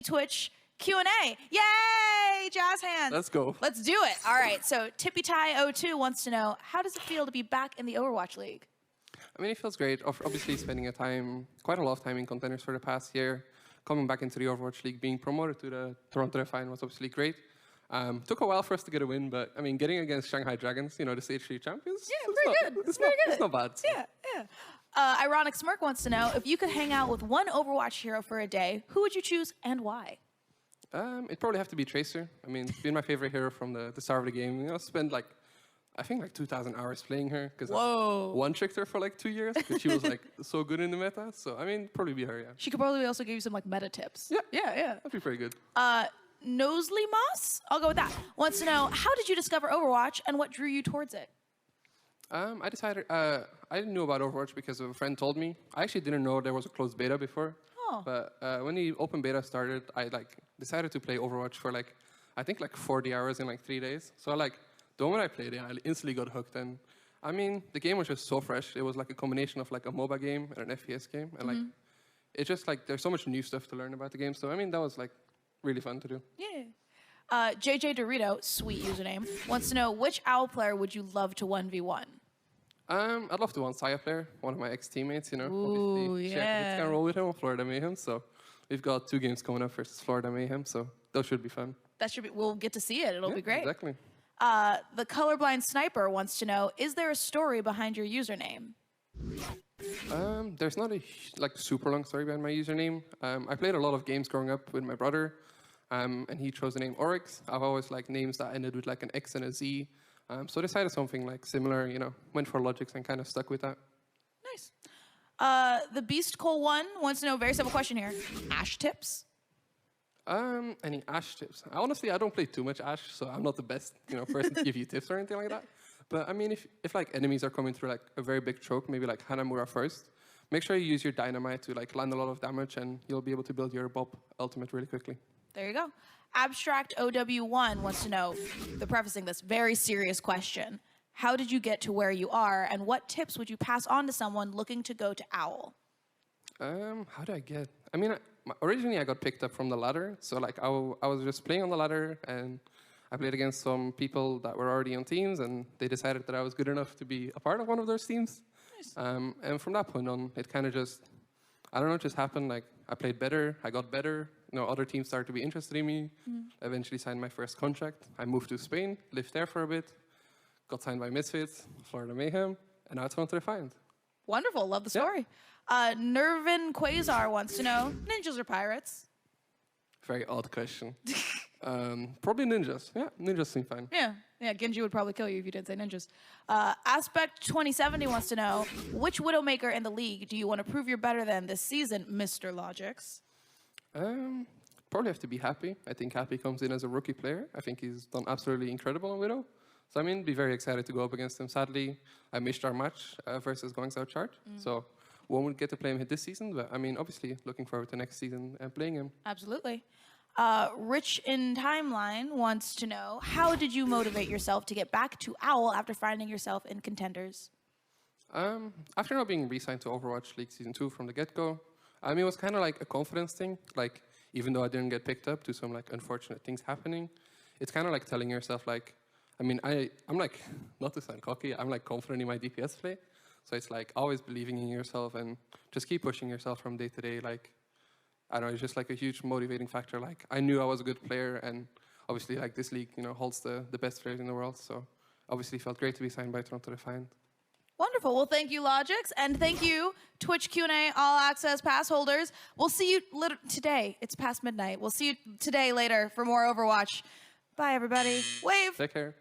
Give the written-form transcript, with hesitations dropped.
Twitch Q&A. Yay! Jazz hands. Let's go. Let's do it. All right, so TippyTie02 wants to know, how does it feel to be back in the Overwatch League? I mean, it feels great. Obviously, spending quite a lot of time in contenders for the past year, coming back into the Overwatch League, being promoted to the Toronto Defiant was obviously great. Took a while for us to get a win, but I mean, getting against Shanghai Dragons, you know, the Stage 3 champions. Yeah, pretty good. It's not bad. So. Yeah. Ironic Smirk wants to know, if you could hang out with one Overwatch hero for a day, who would you choose and why? It'd probably have to be Tracer. I mean, it's been my favorite hero from the start of the game. You know, spent I think 2,000 hours playing her because I one-tricked her for 2 years because she was so good in the meta. So I mean, probably be her. Yeah. She could probably also give you some meta tips. Yeah. That'd be pretty good. Nosley Moss, I'll go with that, wants to know, how did you discover Overwatch and what drew you towards it? I decided I didn't know about Overwatch because a friend told me. I actually didn't know there was a closed beta before. Oh. But when the open beta started, I decided to play Overwatch for I think 40 hours in 3 days. So the moment I played it, I instantly got hooked. And I mean, the game was just so fresh. It was a combination of a MOBA game and an FPS game, and it's just there's so much new stuff to learn about the game. So I mean, that was really fun to do. Yeah. JJ Dorito, sweet username, wants to know, which OWL player would you love to 1v1? I'd love to one Saya player, one of my ex-teammates, you know. Ooh, obviously, yeah. Can roll with him on Florida Mayhem, so we've got 2 games coming up versus Florida Mayhem, so those should be fun. We'll get to see it. It'll be great. Exactly. The colorblind sniper wants to know, is there a story behind your username? There's not a super long story behind my username. I played a lot of games growing up with my brother, and he chose the name Oryx. I've always liked names that ended with an X and a Z. So I decided something similar, you know, went for Logix and kind of stuck with that. Nice. The Beast Cole 1 wants to know, very simple question here, Ashe tips? Any Ashe tips? Honestly, I don't play too much Ashe, so I'm not the best person to give you tips or anything like that. But I mean, if enemies are coming through a very big choke, maybe Hanamura first, make sure you use your dynamite to land a lot of damage, and you'll be able to build your Bob ultimate really quickly. There you go. Abstract OW1 wants to know, the prefacing this very serious question, how did you get to where you are, and what tips would you pass on to someone looking to go to OWL? How did I get? I mean, originally I got picked up from the ladder, so I was just playing on the ladder, and I played against some people that were already on teams, and they decided that I was good enough to be a part of one of those teams. Nice. And from that point on, it kind of just, I don't know, it just happened. I played better, I got better. Other teams started to be interested in me. I eventually signed my first contract. I moved to Spain, lived there for a bit, got signed by Misfits, Florida Mayhem, and now it's Toronto Defiant. Wonderful, love the story. Nervin Quasar wants to know, ninjas or pirates? Very odd question. Probably ninjas. Yeah, ninjas seem fine. Yeah, Genji would probably kill you if you didn't say ninjas. Aspect 2070 wants to know, which Widowmaker in the league do you want to prove you're better than this season, Mr. Logix? Probably have to be Happy. I think Happy comes in as a rookie player. I think he's done absolutely incredible on Widow. So I mean, be very excited to go up against him. Sadly, I missed our match versus Going South Chart. So won't get to play him this season, but I mean, obviously looking forward to next season and playing him. Absolutely. Rich in Timeline wants to know, how did you motivate yourself to get back to OWL after finding yourself in contenders? After not being re-signed to Overwatch League Season 2 from the get-go, I mean, it was kind of a confidence thing. Even though I didn't get picked up to some unfortunate things happening, it's kind of telling yourself I mean, I'm not to sound cocky, I'm confident in my DPS play. So it's always believing in yourself and just keep pushing yourself from day to day. I don't know, it's just a huge motivating factor. I knew I was a good player, and obviously this league, holds the best players in the world. So obviously felt great to be signed by Toronto Defiant. Wonderful. Well, thank you, Logix, and thank you, Twitch Q&A All Access Pass holders. We'll see you today. It's past midnight. We'll see you today later for more Overwatch. Bye, everybody. Wave. Take care.